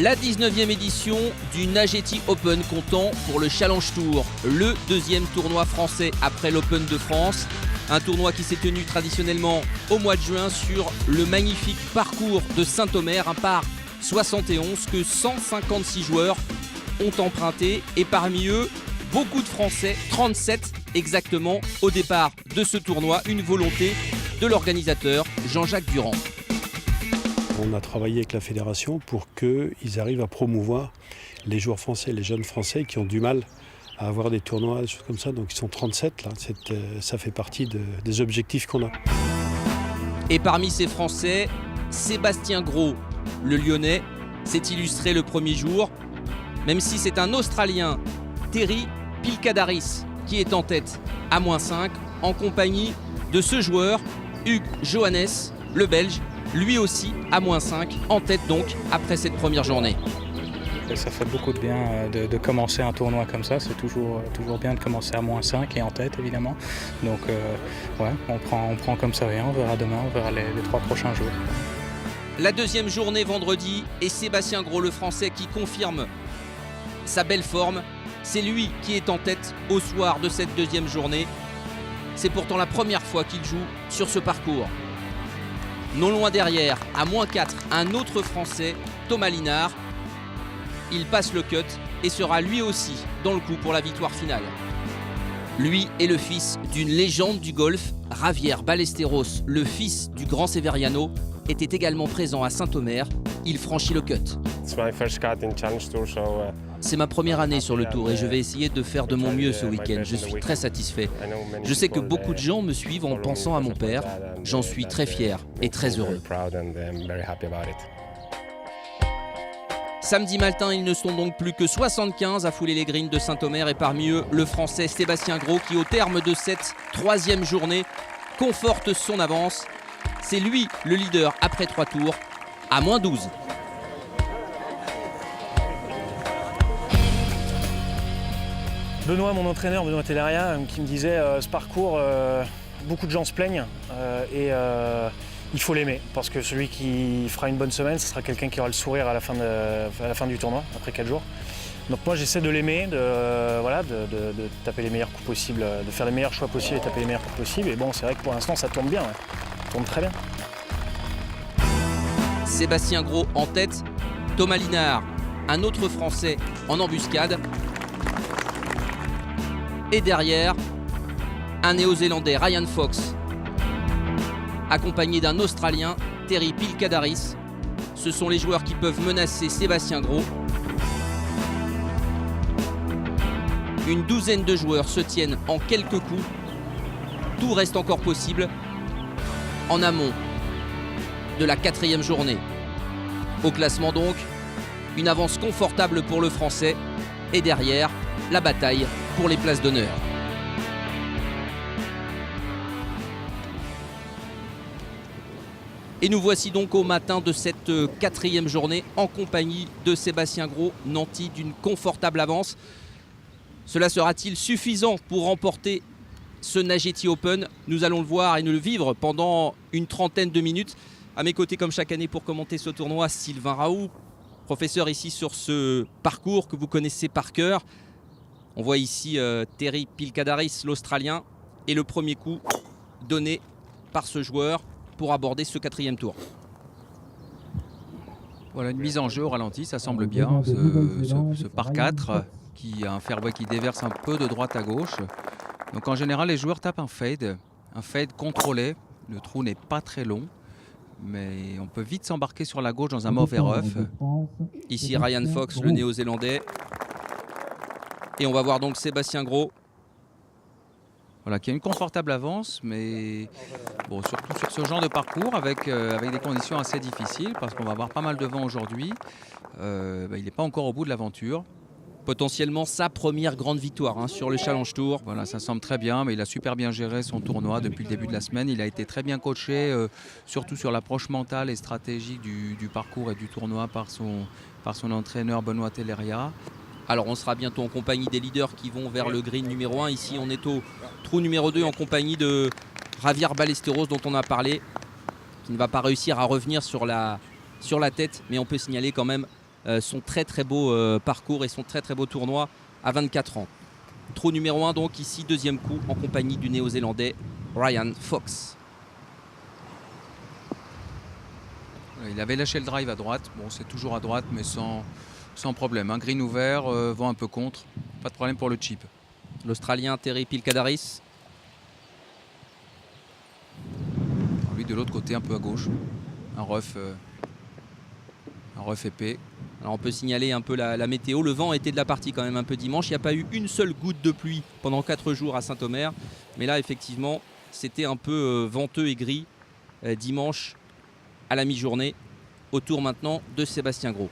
La 19e édition du Nagetti Open comptant pour le Challenge Tour, le deuxième tournoi français après l'Open de France. Un tournoi qui s'est tenu traditionnellement au mois de juin sur le magnifique parcours de Saint-Omer, un par 71 que 156 joueurs ont emprunté et parmi eux, beaucoup de Français, 37 exactement au départ de ce tournoi, une volonté de l'organisateur Jean-Jacques Durand. On a travaillé avec la fédération pour qu'ils arrivent à promouvoir les joueurs français, les jeunes Français qui ont du mal à avoir des tournois, des choses comme ça. Donc ils sont 37 là, ça fait partie des objectifs qu'on a. Et parmi ces Français, Sébastien Gros, le Lyonnais, s'est illustré le premier jour, même si c'est un Australien, Terry Pilkadaris, qui est en tête à -5, en compagnie de ce joueur, Hugues Johannes, le Belge, lui aussi à -5, en tête donc après cette première journée. Ça fait beaucoup de bien de commencer un tournoi comme ça, c'est toujours bien de commencer à -5 et en tête évidemment. Donc ouais, on prend comme ça rien, on verra demain, on verra les 3 prochains jours. La deuxième journée vendredi et Sébastien Gros, le Français, qui confirme sa belle forme. C'est lui qui est en tête au soir de cette deuxième journée. C'est pourtant la première fois qu'il joue sur ce parcours. Non loin derrière, à -4, un autre Français, Thomas Linard. Il passe le cut et sera lui aussi dans le coup pour la victoire finale. Lui est le fils d'une légende du golf, Javier Ballesteros, le fils du grand Severiano, était également présent à Saint-Omer. Il franchit le cut. C'est ma première année sur le tour et je vais essayer de faire de mon mieux ce week-end. Je suis très satisfait. Je sais que beaucoup de gens me suivent en pensant à mon père. J'en suis très fier et très heureux. Samedi matin, ils ne sont donc plus que 75 à fouler les greens de Saint-Omer et parmi eux, le Français Sébastien Gros qui, au terme de cette troisième journée, conforte son avance. C'est lui le leader après 3 tours à -12. Benoît, mon entraîneur, Benoît Telleria, qui me disait ce parcours, beaucoup de gens se plaignent et il faut l'aimer parce que celui qui fera une bonne semaine, ce sera quelqu'un qui aura le sourire à la fin du tournoi, après 4 jours. Donc moi j'essaie de l'aimer, de taper les meilleurs coups possibles, de faire les meilleurs choix possibles et taper les meilleurs coups possibles. Et bon, c'est vrai que pour l'instant ça tourne bien, ça tourne très bien. Sébastien Gros en tête, Thomas Linard, un autre Français en embuscade. Et derrière, un Néo-Zélandais, Ryan Fox, accompagné d'un Australien, Terry Pilkadaris. Ce sont les joueurs qui peuvent menacer Sébastien Gros. Une douzaine de joueurs se tiennent en quelques coups. Tout reste encore possible en amont de la 4e journée. Au classement donc, une avance confortable pour le Français. Et derrière, la bataille pour les places d'honneur. Et nous voici donc au matin de cette 4e journée en compagnie de Sébastien Gros, nanti d'une confortable avance. Cela sera-t-il suffisant pour remporter ce Nagetti Open? Nous allons le voir et nous le vivre pendant une trentaine de minutes. À mes côtés, comme chaque année, pour commenter ce tournoi, Sylvain Raoult, professeur ici sur ce parcours que vous connaissez par cœur. On voit ici Terry Pilkadaris, l'Australien, et le premier coup donné par ce joueur pour aborder ce 4e tour. Voilà une mise en jeu au ralenti, ça semble bien, ce par 4 qui a un fairway qui déverse un peu de droite à gauche. Donc en général, les joueurs tapent un fade contrôlé. Le trou n'est pas très long, mais on peut vite s'embarquer sur la gauche dans un mauvais rough. Ici Ryan Fox, le Néo-Zélandais. Et on va voir donc Sébastien Gros. Voilà, qui a une confortable avance, mais bon, surtout sur ce genre de parcours avec des conditions assez difficiles, parce qu'on va avoir pas mal de vent aujourd'hui. Il n'est pas encore au bout de l'aventure. Potentiellement sa première grande victoire sur le Challenge Tour. Voilà, ça semble très bien, mais il a super bien géré son tournoi depuis le début de la semaine. Il a été très bien coaché, surtout sur l'approche mentale et stratégique du parcours et du tournoi par son entraîneur Benoît Telleria. Alors on sera bientôt en compagnie des leaders qui vont vers le green numéro 1. Ici on est au trou numéro 2 en compagnie de Javier Ballesteros dont on a parlé, qui ne va pas réussir à revenir sur la tête, mais on peut signaler quand même son très très beau parcours et son très très beau tournoi à 24 ans. Trou numéro 1 donc ici, deuxième coup en compagnie du néo-zélandais Ryan Fox. Il avait lâché le drive à droite, bon c'est toujours à droite mais sans problème. Un green ouvert, vent un peu contre, pas de problème pour le chip. L'Australien Terry Pilkadaris. Alors lui de l'autre côté un peu à gauche, un rough épais. Alors on peut signaler un peu la météo. Le vent était de la partie quand même un peu dimanche. Il n'y a pas eu une seule goutte de pluie pendant 4 jours à Saint-Omer. Mais là effectivement c'était un peu venteux et gris dimanche à la mi-journée. Au tour maintenant de Sébastien Gros.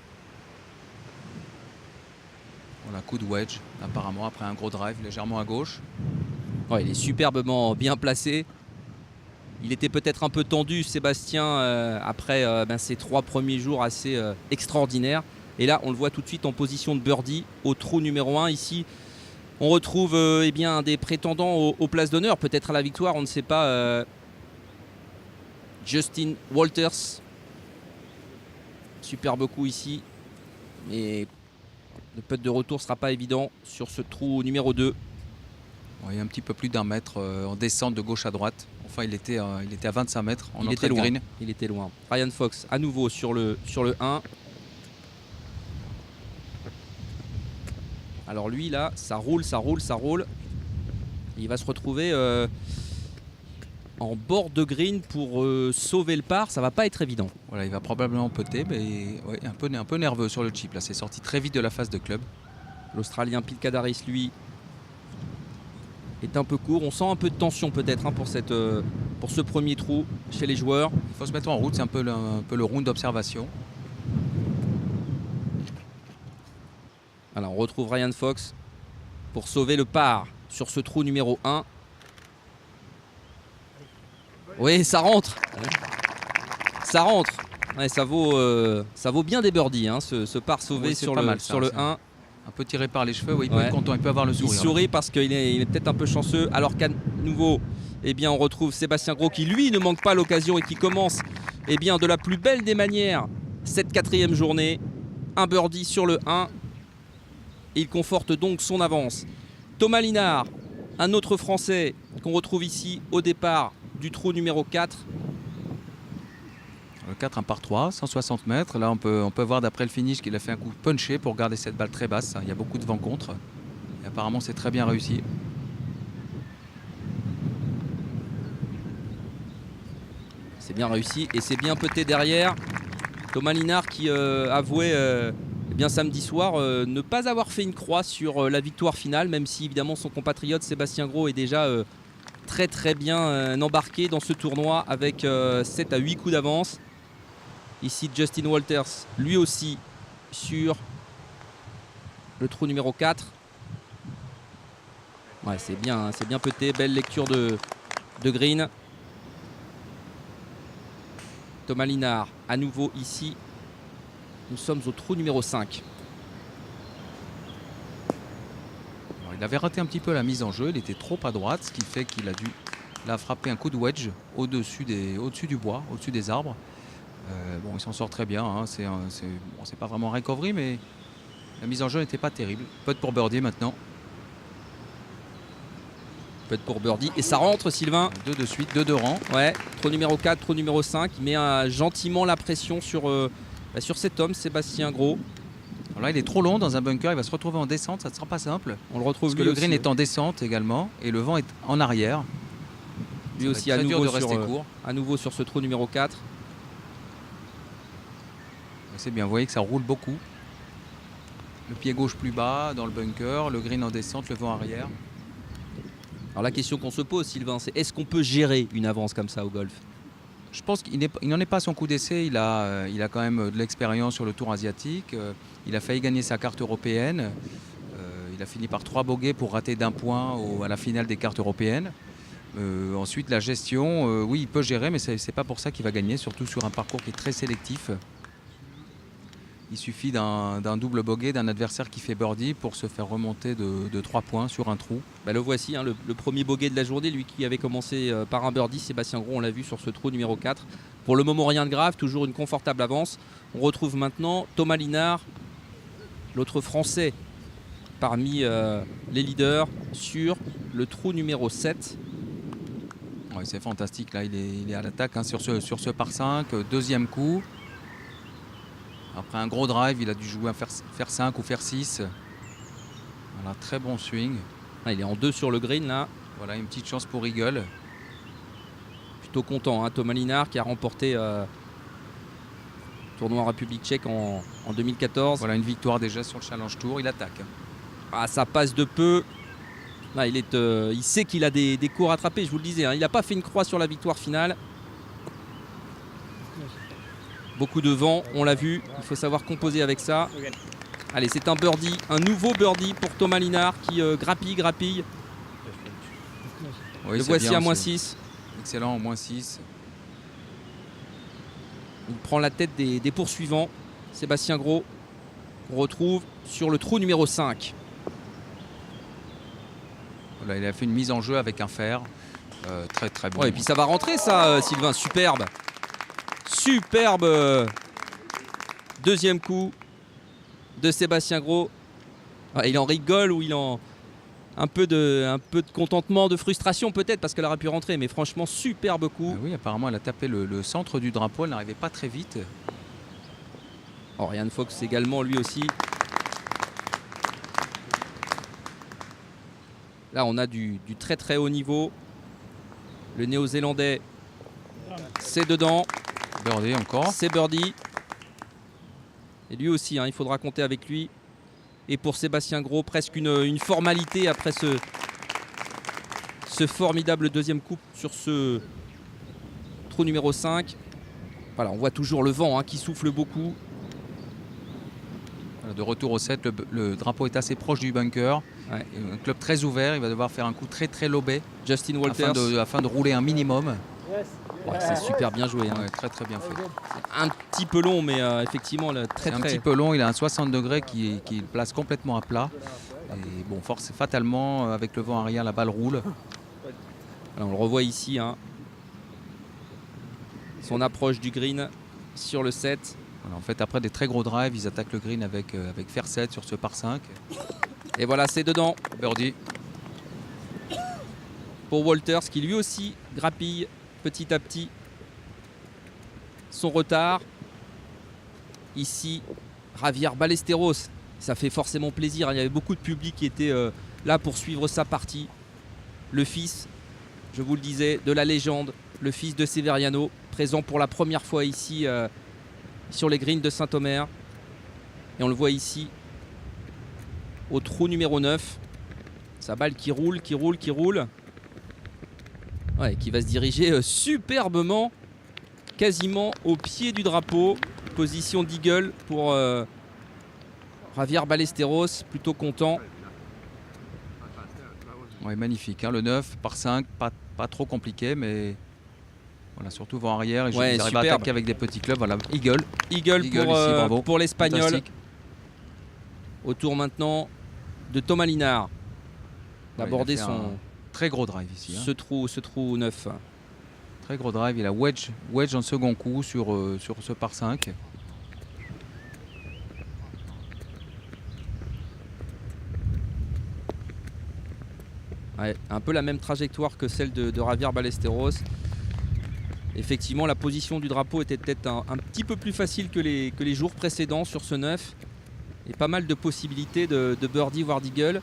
Voilà, coup de wedge apparemment après un gros drive légèrement à gauche. Ouais, il est superbement bien placé. Il était peut-être un peu tendu Sébastien après ses 3 premiers jours assez extraordinaires. Et là on le voit tout de suite en position de birdie au trou numéro 1 ici. On retrouve un des prétendants aux places d'honneur, peut-être à la victoire, on ne sait pas. Justin Walters. Superbe coup ici. Mais le putt de retour ne sera pas évident sur ce trou numéro 2. Bon, il y a un petit peu plus d'1 mètre en descente de gauche à droite. Enfin il était à 25 mètres en entrée de green. Il était loin. Ryan Fox à nouveau sur le 1. Alors lui là, ça roule. Il va se retrouver en bord de green pour sauver le par. Ça va pas être évident. Voilà, il va probablement putter, mais ouais, un peu nerveux sur le chip. Là, c'est sorti très vite de la phase de club. L'Australien Pilkadaris, lui, est un peu court. On sent un peu de tension peut-être pour ce premier trou chez les joueurs. Il faut se mettre en route, c'est un peu le round d'observation. Alors on retrouve Ryan Fox pour sauver le par sur ce trou numéro 1. Oui, ça rentre. Ça rentre. Ouais, ça vaut bien des birdies, ce par sauvé sur le 1. Un peu tiré par les cheveux, oui, il peut être content, il peut avoir le sourire. Il sourit parce qu'il est peut-être un peu chanceux. Alors qu'à nouveau, on retrouve Sébastien Gros qui lui ne manque pas l'occasion et qui commence de la plus belle des manières cette 4e journée. Un birdie sur le 1. Et il conforte donc son avance. Thomas Linard, un autre Français qu'on retrouve ici au départ du trou numéro 4. Le 4, un par 3, 160 mètres. Là, on peut voir d'après le finish qu'il a fait un coup punché pour garder cette balle très basse. Il y a beaucoup de vent contre. Et apparemment, c'est très bien réussi. C'est bien réussi et c'est bien puté derrière. Thomas Linard qui avouait samedi soir ne pas avoir fait une croix sur la victoire finale, même si évidemment son compatriote Sébastien Gros est déjà très très bien embarqué dans ce tournoi avec 7 à 8 coups d'avance. Ici Justin Walters, lui aussi sur le trou numéro 4. Ouais, c'est bien puté, belle lecture de green. Thomas Linard à nouveau ici. Nous sommes au trou numéro 5. Alors, il avait raté un petit peu la mise en jeu, il était trop à droite, ce qui fait qu'il a dû frapper un coup de wedge au-dessus du bois, au-dessus des arbres. Il s'en sort très bien, c'est pas vraiment recovery, mais la mise en jeu n'était pas terrible. Putt pour birdie maintenant. Putt pour birdie et ça rentre Sylvain. 2 de suite, 2 de rang. Ouais, trou numéro 4, trou numéro 5. Il met gentiment la pression sur cet homme, Sébastien Gros. Alors là, il est trop long dans un bunker, il va se retrouver en descente, ça ne sera pas simple. On le retrouve parce que le green est en descente également et le vent est en arrière. Lui aussi à nouveau sur ce trou numéro 4. C'est bien, vous voyez que ça roule beaucoup. Le pied gauche plus bas dans le bunker, le green en descente, le vent arrière. Alors la question qu'on se pose Sylvain, c'est est-ce qu'on peut gérer une avance comme ça au golf ? Je pense qu'il n'en est pas à son coup d'essai, il a quand même de l'expérience sur le tour asiatique, il a failli gagner sa carte européenne, il a fini par 3 bogeys pour rater d'1 point à la finale des cartes européennes. Ensuite la gestion, oui il peut gérer mais c'est pas pour ça qu'il va gagner, surtout sur un parcours qui est très sélectif. Il suffit d'un double bogey d'un adversaire qui fait birdie pour se faire remonter de 3 points sur un trou. Bah, le voici, hein, le premier bogey de la journée, lui qui avait commencé par un birdie. Sébastien Gros, on l'a vu sur ce trou numéro 4. Pour le moment, rien de grave, toujours une confortable avance. On retrouve maintenant Thomas Linard, l'autre Français parmi les leaders, sur le trou numéro 7. Ouais, c'est fantastique, là il est à l'attaque hein, sur ce par 5, deuxième coup. Après un gros drive, il a dû jouer un faire 5 ou faire 6. Voilà, très bon swing. Ah, il est en 2 sur le green là. Voilà, une petite chance pour Eagle. Plutôt content, hein, Thomas Linard qui a remporté le tournoi en République tchèque en 2014. Voilà une victoire déjà sur le Challenge Tour, il attaque. Ah, ça passe de peu. Là, il sait qu'il a des coups à rattraper, je vous le disais. Hein. Il n'a pas fait une croix sur la victoire finale. Beaucoup de vent, on l'a vu. Il faut savoir composer avec ça. Allez, c'est un birdie, un nouveau birdie pour Thomas Linard qui grappille. Oui, le c'est voici bien, à moins c'est 6. Excellent, moins 6. Il prend la tête des poursuivants. Sébastien Gros, qu'on retrouve sur le trou numéro 5. Voilà, il a fait une mise en jeu avec un fer. Très très bon. Ouais, et puis ça va rentrer ça, Sylvain, superbe. Superbe deuxième coup de Sébastien Gros. Ouais, il en rigole ou il en un peu de contentement, de frustration peut-être parce qu'elle aurait pu rentrer, mais franchement superbe coup. Ah oui, apparemment elle a tapé le centre du drapeau, elle n'arrivait pas très vite. Ryan Fox également lui aussi. Là on a du très très haut niveau. Le néo-zélandais, c'est dedans. Birdie encore. C'est birdie. Et lui aussi, hein, il faudra compter avec lui. Et pour Sébastien Gros, presque une formalité après ce formidable deuxième coup sur ce trou numéro 5. Voilà, on voit toujours le vent hein, qui souffle beaucoup. Voilà, de retour au 7, le drapeau est assez proche du bunker. Ouais. Un club très ouvert, il va devoir faire un coup très très lobé Justin Walters. afin de rouler un minimum. Ouais, c'est super bien joué. Hein. Ouais, très très bien fait. Un petit peu long, mais effectivement, C'est un petit peu long, il a un 60 degrés qui le place complètement à plat. Et bon, fatalement, avec le vent arrière, la balle roule. Alors, on le revoit ici. Hein. Son approche du green sur le 7. Voilà, en fait, après des très gros drives, ils attaquent le green avec fer 7 sur ce par 5. Et voilà, c'est dedans Birdie. pour Walters qui lui aussi grappille petit à petit son retard. Ici, Javier Ballesteros, ça fait forcément plaisir. Il y avait beaucoup de public qui était là pour suivre sa partie. Le fils, je vous le disais, de la légende, le fils de Severiano, présent pour la première fois ici sur les greens de Saint-Omer. Et on le voit ici au trou numéro 9. Sa balle qui roule. Ouais, qui va se diriger superbement, quasiment au pied du drapeau. Position d'eagle pour Javier Ballesteros, plutôt content. Ouais, magnifique, hein, le 9 par 5, pas trop compliqué, mais voilà, surtout vent arrière. Et Ouais, ils arrivent à superbe. attaquer avec des petits clubs. Voilà, Eagle Eagle ici, bravo. pour l'Espagnol. Fantastique. Autour maintenant de Thomas Linard d'aborder il a fait un très gros drive ici. Hein. ce trou 9. Très gros drive, il a wedge en second coup sur ce par 5. Ouais, un peu la même trajectoire que celle de Javier Ballesteros. Effectivement, la position du drapeau était peut-être un petit peu plus facile que les jours précédents sur ce 9. Et pas mal de possibilités de birdie voire d'eagle.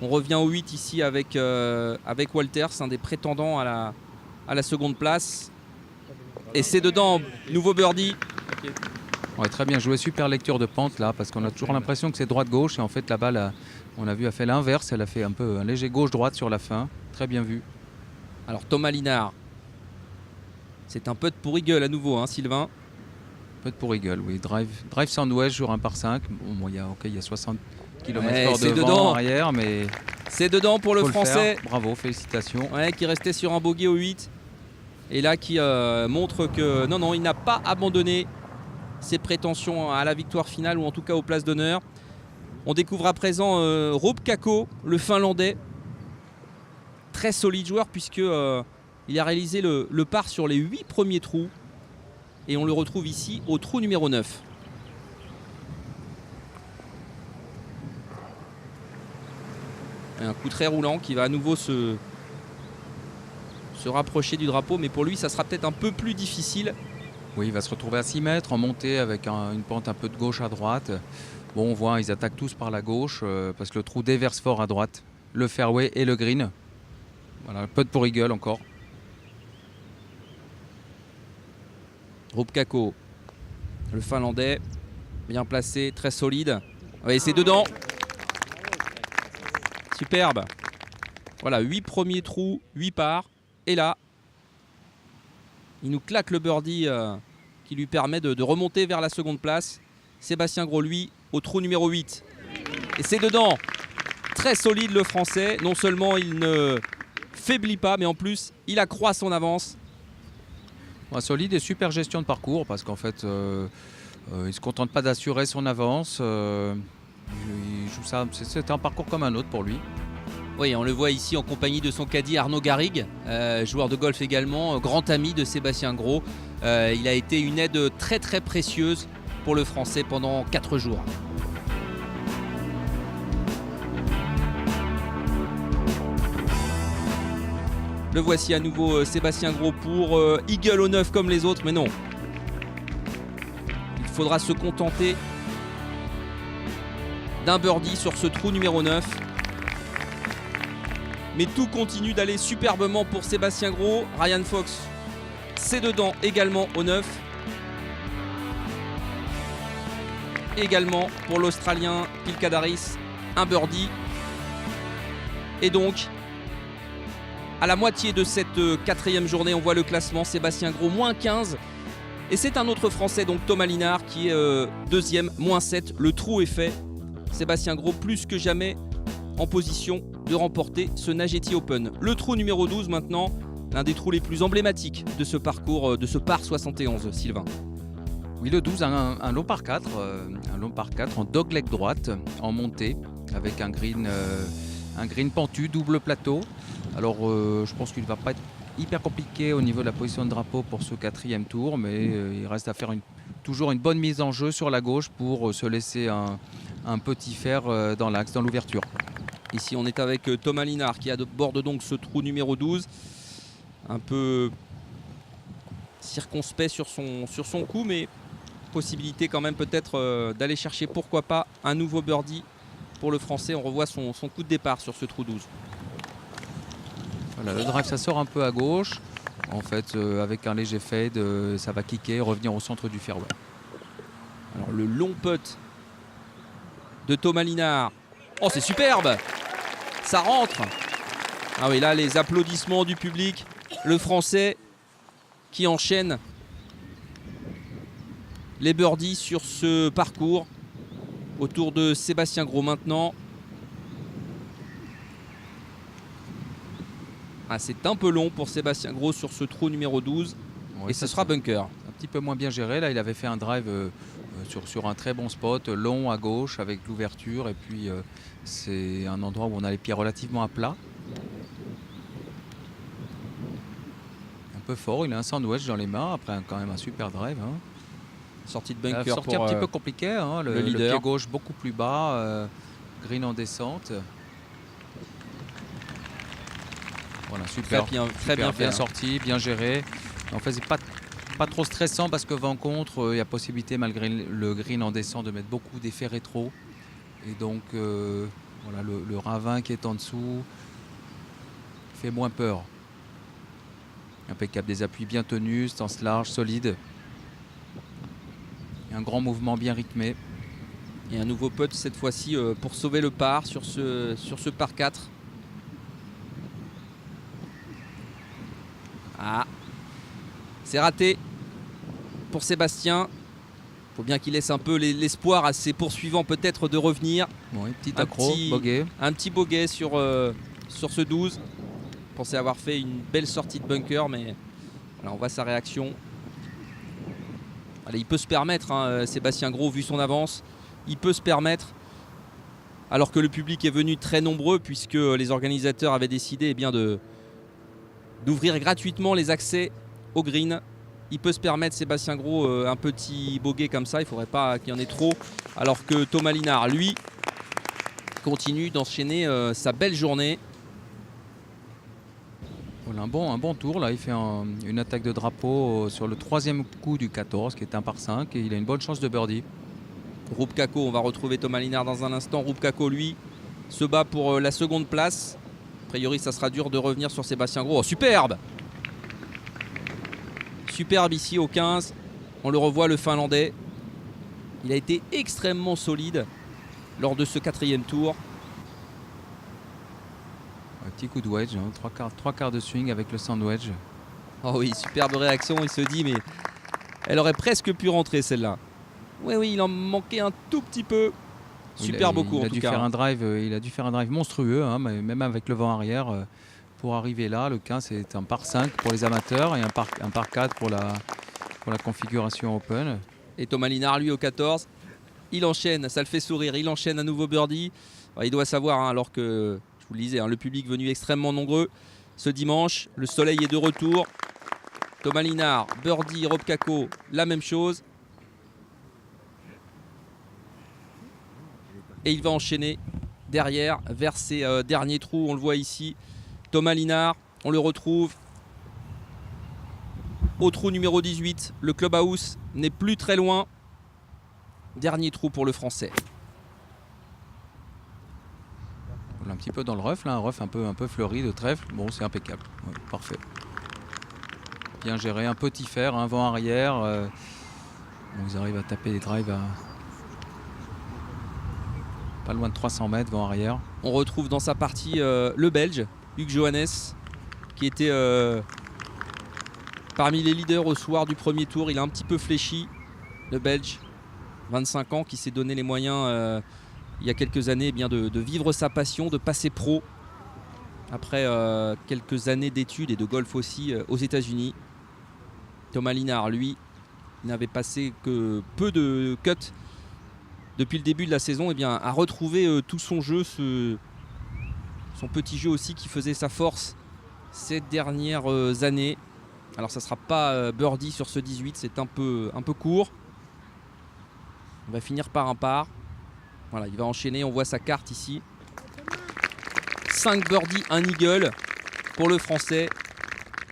On revient au 8 ici avec Walters, un des prétendants à la seconde place. Et c'est dedans, nouveau birdie. Ouais, très bien joué, super lecture de pente là, parce qu'on a toujours l'impression que c'est droite-gauche. Et en fait, la balle, on a vu, a fait l'inverse. Elle a fait un léger gauche-droite sur la fin. Très bien vu. Alors Thomas Linard, c'est un putt pour eagle à nouveau, hein, Sylvain. Peut-être pour Eagle, oui. Drive sandwich sur un par 5. Bon, il y a 60 Ouais, km/h c'est de dedans. vent arrière, mais C'est dedans pour le faut Français. faire. Bravo, félicitations. Ouais, qui restait sur un bogey au 8 et là qui montre que non, il n'a pas abandonné ses prétentions à la victoire finale ou en tout cas aux places d'honneur. On découvre à présent Rob Kako, le Finlandais. Très solide joueur puisque il a réalisé le par sur les 8 premiers trous. Et on le retrouve ici au trou numéro 9. Et un coup très roulant qui va à nouveau se rapprocher du drapeau. Mais pour lui, ça sera peut-être un peu plus difficile. Oui, il va se retrouver à 6 mètres en montée avec une pente un peu de gauche à droite. Bon, on voit, ils attaquent tous par la gauche parce que le trou déverse fort à droite. Le fairway et le green. Voilà, putt pour eagle encore. Rob Kako, le Finlandais, bien placé, très solide. Oui, c'est dedans. Superbe. Voilà, 8 premiers trous, 8 parts. Et là, il nous claque le birdie qui lui permet de remonter vers la seconde place. Sébastien Gros, lui, au trou numéro 8. Et c'est dedans. Très solide le Français. Non seulement il ne faiblit pas, mais en plus, il accroît son avance. Ouais, solide et super gestion de parcours parce qu'en fait, il ne se contente pas d'assurer son avance. Il joue ça, c'est un parcours comme un autre pour lui. Oui, on le voit ici en compagnie de son caddie Arnaud Garrigue, joueur de golf également, grand ami de Sébastien Gros. Il a été une aide très très précieuse pour le Français pendant 4 jours. Le voici à nouveau Sébastien Gros pour eagle au 9 comme les autres, mais non. Il faudra se contenter d'un birdie sur ce trou numéro 9. Mais tout continue d'aller superbement pour Sébastien Gros. Ryan Fox, c'est dedans également au 9. Également pour l'Australien Phil Kadaris, un birdie. Et donc, à la moitié de cette 4e journée, on voit le classement. Sébastien Gros, moins 15. Et c'est un autre Français, donc Thomas Linard, qui est 2e, moins 7. Le trou est fait. Sébastien Gros, plus que jamais, en position de remporter ce Nagetti Open. Le trou numéro 12 maintenant, l'un des trous les plus emblématiques de ce parcours, de ce par 71, Sylvain. Oui, le 12 a un long par 4, en dogleg droite, en montée, avec un green pentu, double plateau. Alors je pense qu'il ne va pas être hyper compliqué au niveau de la position de drapeau pour ce 4e tour, mais il reste à faire toujours une bonne mise en jeu sur la gauche pour se laisser un petit fer dans l'axe, dans l'ouverture. Ici on est avec Thomas Linard qui aborde donc ce trou numéro 12. Un peu circonspect sur son coup, mais possibilité quand même peut-être d'aller chercher, pourquoi pas, un nouveau birdie pour le Français. On revoit son coup de départ sur ce trou 12. Voilà, le drive ça sort un peu à gauche. En fait avec un léger fade, ça va kicker, revenir au centre du fairway. Alors le long putt de Thomas Linard. Oh, c'est superbe! Ça rentre! Ah oui, là les applaudissements du public. Le Français qui enchaîne les birdies sur ce parcours. Autour de Sébastien Gros maintenant. Ah, c'est un peu long pour Sébastien Gros sur ce trou numéro 12. Oui, et ce sera bunker. Un petit peu moins bien géré. Là, il avait fait un drive sur un très bon spot, long à gauche avec l'ouverture. Et puis, c'est un endroit où on a les pieds relativement à plat. Un peu fort. Il a un sandwich dans les mains. Après, quand même un super drive. Hein. Sortie de bunker sortie pour un petit peu compliqué. Hein. Le leader. pied gauche beaucoup plus bas. Green en descente. Voilà, super. Très bien fait, sorti, bien géré. En fait, c'est pas trop stressant parce que vent contre, il y a possibilité malgré le green en descente de mettre beaucoup d'effets rétro. Et donc, voilà, le ravin qui est en dessous fait moins peur. Impeccable, des appuis bien tenus, stance large, solide. Et un grand mouvement bien rythmé. Et un nouveau putt cette fois-ci pour sauver le par sur ce par 4. Ah, c'est raté pour Sébastien. Il faut bien qu'il laisse un peu l'espoir à ses poursuivants peut-être de revenir. Oui, petit accro, bogey. Un petit bogey sur ce 12. Je pensais avoir fait une belle sortie de bunker, mais voilà, on voit sa réaction. Allez, il peut se permettre, hein, Sébastien Gros, vu son avance, il peut se permettre, alors que le public est venu très nombreux, puisque les organisateurs avaient décidé eh bien, d'ouvrir gratuitement les accès au green. Il peut se permettre, Sébastien Gros, un petit bogey comme ça, il ne faudrait pas qu'il y en ait trop, alors que Thomas Linard, lui, continue d'enchaîner sa belle journée. Voilà, un bon tour, là il fait une attaque de drapeau sur le 3e coup du 14 qui est un par 5 et il a une bonne chance de birdie. Rupcako, on va retrouver Thomas Linard dans un instant. Rupcako, lui, se bat pour la seconde place. A priori, ça sera dur de revenir sur Sébastien Gros. Oh, superbe! Superbe ici au 15. On le revoit, le Finlandais. Il a été extrêmement solide lors de ce 4e tour. Un petit coup de wedge, hein, trois quarts de swing avec le sand wedge. Oh oui, superbe réaction. Il se dit, mais elle aurait presque pu rentrer celle-là. Oui, il en manquait un tout petit peu. Super beau coup en tout cas. Il a dû faire un drive monstrueux, hein, même avec le vent arrière. Pour arriver là, le 15 c'est un par 5 pour les amateurs et un par 4 pour la configuration open. Et Thomas Linard, lui, au 14, il enchaîne, ça le fait sourire, il enchaîne un nouveau birdie. Alors, il doit savoir, hein, alors que, je vous le disais, hein, le public venu extrêmement nombreux ce dimanche, le soleil est de retour. Thomas Linard, birdie, Rupcako, la même chose. Et il va enchaîner derrière vers ses derniers trous, on le voit ici. Thomas Linard, on le retrouve au trou numéro 18. Le clubhouse n'est plus très loin. Dernier trou pour le Français. Voilà, un petit peu dans le rough, là, un rough un peu fleuri de trèfle. Bon, c'est impeccable. Ouais, parfait. Bien géré, un petit fer, un vent arrière. Bon, ils arrivent à taper les drives à pas loin de 300 mètres, vent arrière. On retrouve dans sa partie le Belge, Hugues Johannes, qui était parmi les leaders au soir du premier tour. Il a un petit peu fléchi, le Belge, 25 ans, qui s'est donné les moyens il y a quelques années eh bien, de vivre sa passion, de passer pro, après quelques années d'études et de golf aussi aux États-Unis. Thomas Linard, lui, n'avait passé que peu de cuts depuis le début de la saison, eh bien, a retrouvé tout son jeu, son petit jeu aussi qui faisait sa force ces dernières années. Alors ça ne sera pas birdie sur ce 18, c'est un peu court. On va finir par un par. Voilà, il va enchaîner, on voit sa carte ici. 5 birdies, 1 eagle pour le Français.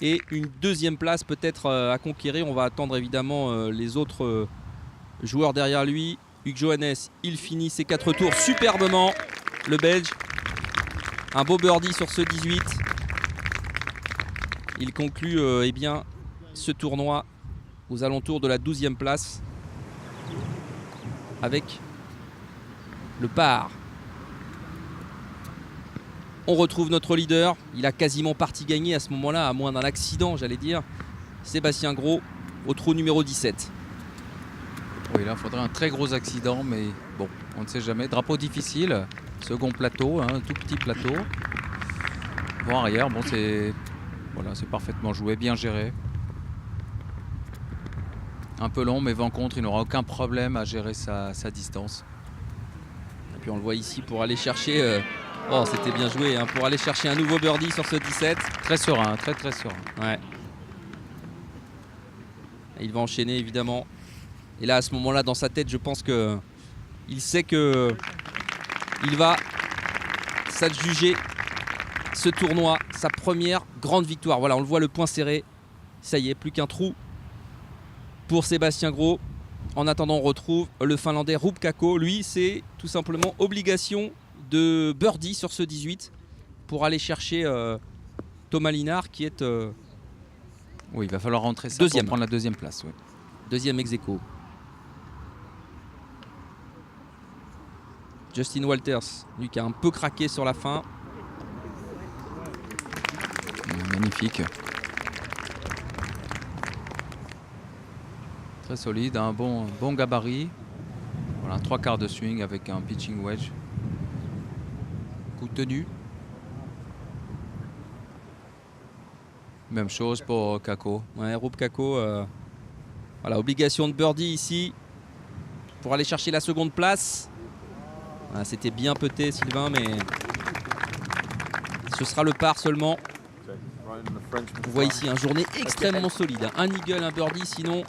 Et une deuxième place peut-être à conquérir. On va attendre évidemment les autres joueurs derrière lui. Hugues Johannes, il finit ses 4 tours superbement, le Belge. Un beau birdie sur ce 18. Il conclut eh bien, ce tournoi aux alentours de la 12e place avec le par. On retrouve notre leader. Il a quasiment parti gagné à ce moment-là, à moins d'un accident, j'allais dire. Sébastien Gros au trou numéro 17. Oui, là, il faudrait un très gros accident, mais bon, on ne sait jamais. Drapeau difficile, second plateau, hein, tout petit plateau. Vent arrière, bon, c'est parfaitement joué, bien géré. Un peu long, mais vent contre, il n'aura aucun problème à gérer sa distance. Et puis on le voit ici pour aller chercher... Oh, c'était bien joué, hein, pour aller chercher un nouveau birdie sur ce 17. Très serein, très très serein. Ouais. Et il va enchaîner évidemment. Et là, à ce moment-là, dans sa tête, je pense que il sait que il va s'adjuger ce tournoi, sa première grande victoire. Voilà, on le voit, le point serré. Ça y est, plus qu'un trou pour Sébastien Gros. En attendant, on retrouve le Finlandais Rupcako. Lui, c'est tout simplement obligation de birdie sur ce 18 pour aller chercher Thomas Linard qui est oui, il va falloir rentrer ça deuxième. Pour prendre la deuxième place. Oui. Deuxième ex-aequo. Justin Walters, lui qui a un peu craqué sur la fin. Magnifique. Très solide, un bon gabarit. Voilà, 3 quarts de swing avec un pitching wedge. Coup de tenue. Même chose pour Kako. Ouais, Rupcako. Voilà, obligation de birdie ici pour aller chercher la seconde place. Voilà, c'était bien peté Sylvain, mais ce sera le par seulement. On voit ici une journée extrêmement solide. Un eagle, un birdie, sinon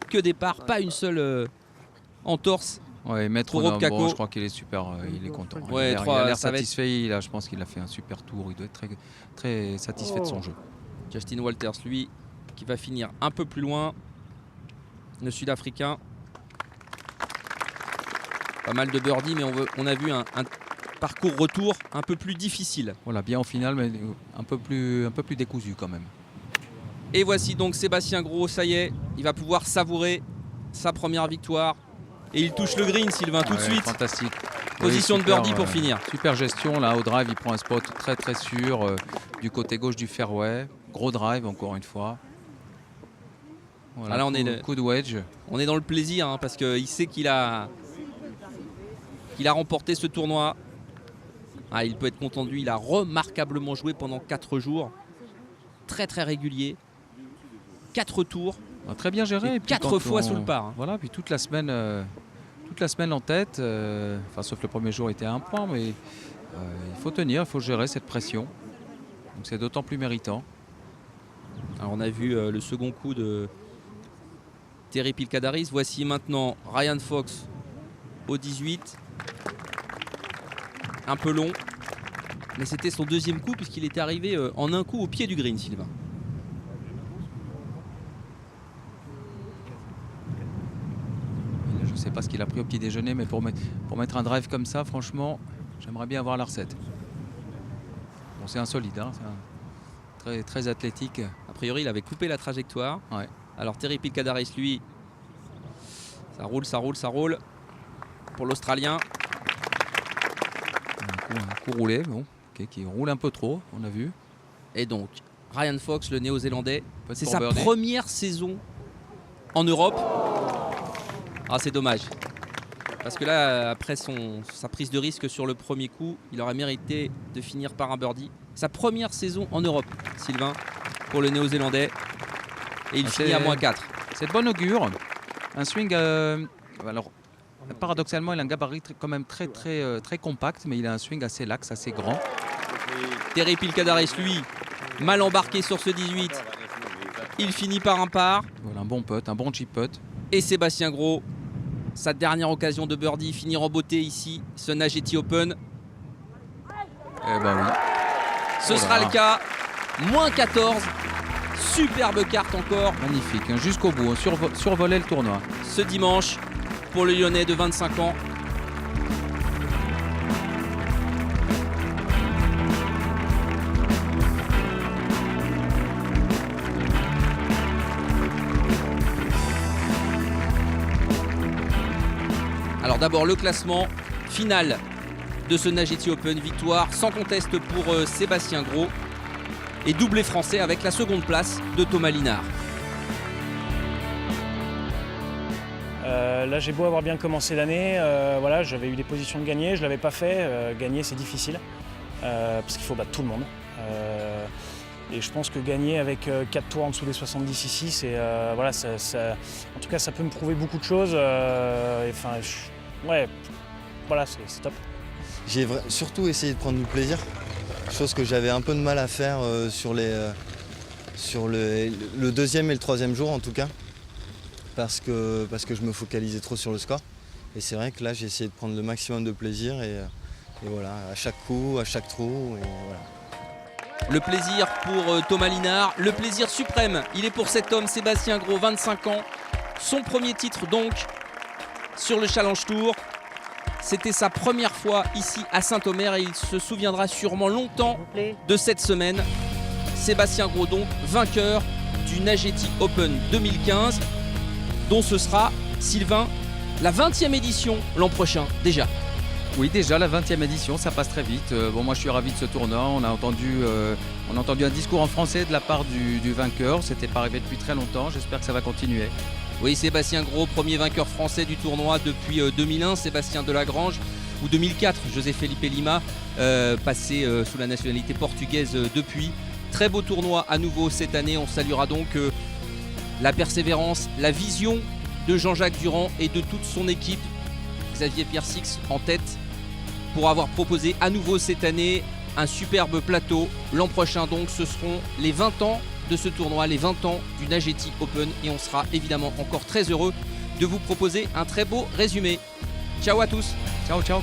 que des pars, pas une seule entorse. Ouais, Maître Rob Kako. je crois qu'il est super, il est content. Ouais, il a l'air ça va être- satisfait, je pense qu'il a fait un super tour, il doit être très, très satisfait de son jeu. Justin Walters, lui, qui va finir un peu plus loin. Le Sud-Africain. Pas mal de birdies, mais on a vu un parcours retour un peu plus difficile. Voilà, bien en finale, mais un peu plus décousu quand même. Et voici donc Sébastien Gros, ça y est, il va pouvoir savourer sa première victoire. Et il touche le green, Sylvain, tout de Ouais, suite. Fantastique. Position de birdie pour finir. Super gestion, là, au drive, il prend un spot très très sûr du côté gauche du fairway. Gros drive, encore une fois. Voilà, Là, on est coup de wedge. On est dans le plaisir, hein, parce qu'il sait qu'il a remporté ce tournoi. Ah, il peut être content de lui, il a remarquablement joué pendant 4 jours. Très très régulier. 4 tours. Très bien géré. Et Et puis 4 quand fois sous le par. Hein. Voilà, puis toute la semaine en tête. Enfin, sauf le premier jour, il était à 1 point, mais il faut tenir, il faut gérer cette pression. Donc c'est d'autant plus méritant. Alors, on a vu le second coup de Terry Pilkadaris. Voici maintenant Ryan Fox au 18. Un peu long. Mais c'était son deuxième coup puisqu'il était arrivé en un coup au pied du green, Sylvain. Je ne sais pas ce qu'il a pris au petit déjeuner, mais pour mettre un drive comme ça, franchement, j'aimerais bien avoir la recette. Bon, c'est insolide, hein, c'est très, très athlétique. A priori, il avait coupé la trajectoire. Ouais. Alors Terry Pilkadaris, lui, ça roule, ça roule, ça roule. Pour l'Australien. Un coup roulé, bon, qui roule un peu trop, on a vu. Et donc, Ryan Fox, le Néo-Zélandais, c'est pour sa birdie. première saison en Europe. Ah, c'est dommage. Parce que là, après sa prise de risque sur le premier coup, il aurait mérité de finir par un birdie. Sa première saison en Europe, Sylvain, pour le Néo-Zélandais. Et il finit à -4. C'est de bon augure. Un swing. Alors, paradoxalement, il a un gabarit quand même très, très, très compact, mais il a un swing assez lax, assez grand. Terry Pilkadaris, lui, mal embarqué sur ce 18. Il finit par un par. Voilà, un bon putt, un bon chip putt. Et Sébastien Gros, sa dernière occasion de birdie, finir en beauté ici, ce Nagetti Open. Eh ben oui. Ce Oh là sera là. le cas. -14. Superbe carte encore Magnifique, hein, jusqu'au bout, on survolait le tournoi. ce dimanche pour le Lyonnais de 25 ans. Alors d'abord le classement final de ce Nagetti Open. Victoire sans conteste pour Sébastien Gros et doublé français avec la seconde place de Thomas Linard. Là, j'ai beau avoir bien commencé l'année, voilà, j'avais eu des positions de gagner, je ne l'avais pas fait. Gagner, c'est difficile parce qu'il faut battre tout le monde. Et je pense que gagner avec 4 tours en dessous des 70 ici, c'est voilà, en tout cas, ça peut me prouver beaucoup de choses. Enfin, ouais, voilà, c'est top. J'ai surtout essayé de prendre du plaisir, chose que j'avais un peu de mal à faire sur le deuxième et le troisième jour en tout cas, parce que je me focalisais trop sur le score. Et c'est vrai que là j'ai essayé de prendre le maximum de plaisir et voilà, à chaque coup, à chaque trou. Et voilà. Le plaisir pour Thomas Linard, le plaisir suprême, il est pour cet homme Sébastien Gros, 25 ans. Son premier titre donc sur le Challenge Tour. C'était sa première fois ici à Saint-Omer et il se souviendra sûrement longtemps de cette semaine. Sébastien Gros donc vainqueur du Nagetti Open 2015, dont ce sera, Sylvain, la 20e édition l'an prochain déjà. Oui, déjà la 20e édition, ça passe très vite. Bon, moi je suis ravi de ce tournoi. On a entendu un discours en français de la part du vainqueur. C'était pas arrivé depuis très longtemps. J'espère que ça va continuer. Oui, Sébastien Gros, premier vainqueur français du tournoi depuis 2001. Sébastien Delagrange, ou 2004, José Felipe Lima, passé sous la nationalité portugaise depuis. Très beau tournoi à nouveau cette année. On saluera donc la persévérance, la vision de Jean-Jacques Durand et de toute son équipe. Xavier Pierre-Six en tête pour avoir proposé à nouveau cette année un superbe plateau. L'an prochain donc, ce seront les 20 ans de ce tournoi, les 20 ans du Nageti Open, et on sera évidemment encore très heureux de vous proposer un très beau résumé. Ciao à tous. Ciao, ciao.